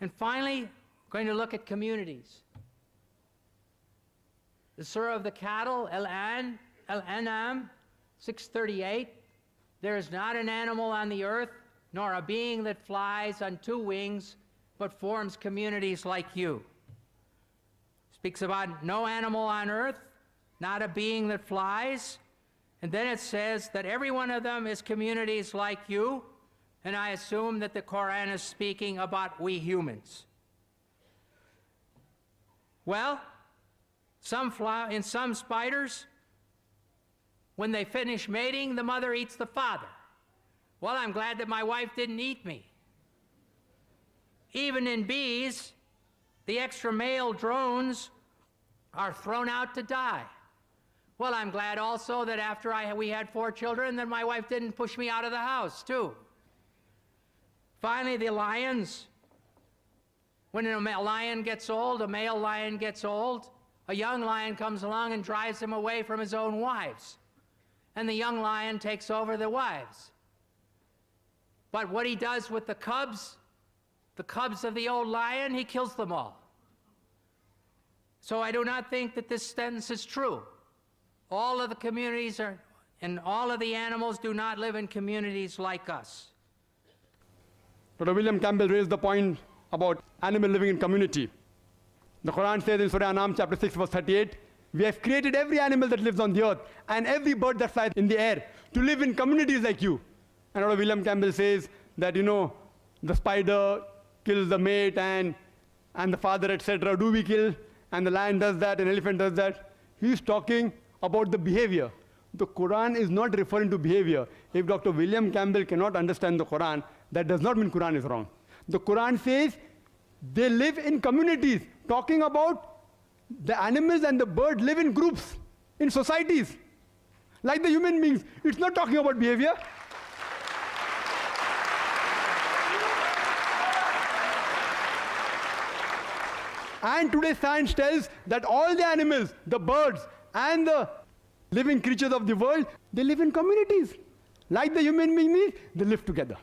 And finally, we're going to look at communities. The Surah of the Cattle, Al-An'am 638, there is not an animal on the earth, nor a being that flies on two wings, but forms communities like you. Speaks about no animal on earth, not a being that flies, and then it says that every one of them is communities like you, and I assume that the Quran is speaking about we humans. Well, in some spiders, when they finish mating, the mother eats the father. Well, I'm glad that my wife didn't eat me. Even in bees, the extra male drones are thrown out to die. Well, I'm glad also that after we had 4 children, that my wife didn't push me out of the house, too. Finally, the lions. When a lion gets old, a male lion gets old, a young lion comes along and drives him away from his own wives. And the young lion takes over the wives. But what he does with the cubs of the old lion, he kills them all. So I do not think that this sentence is true. All of the communities and all of the animals do not live in communities like us. Dr. William Campbell raised the point about animal living in community. The Quran says in Surah An'am chapter 6 verse 38, we have created every animal that lives on the earth and every bird that flies in the air to live in communities like you. And Dr. William Campbell says that, the spider kills the mate and the father, etc. Do we kill? And the lion does that, an elephant does that. He's talking about the behavior. The Quran is not referring to behavior. If Dr. William Campbell cannot understand the Quran, that does not mean Quran is wrong. The Quran says they live in communities, talking about the animals and the birds live in groups, in societies, like the human beings. It's not talking about behavior. And today science tells that all the animals, the birds, and the living creatures of the world, they live in communities. Like the human beings, they live together.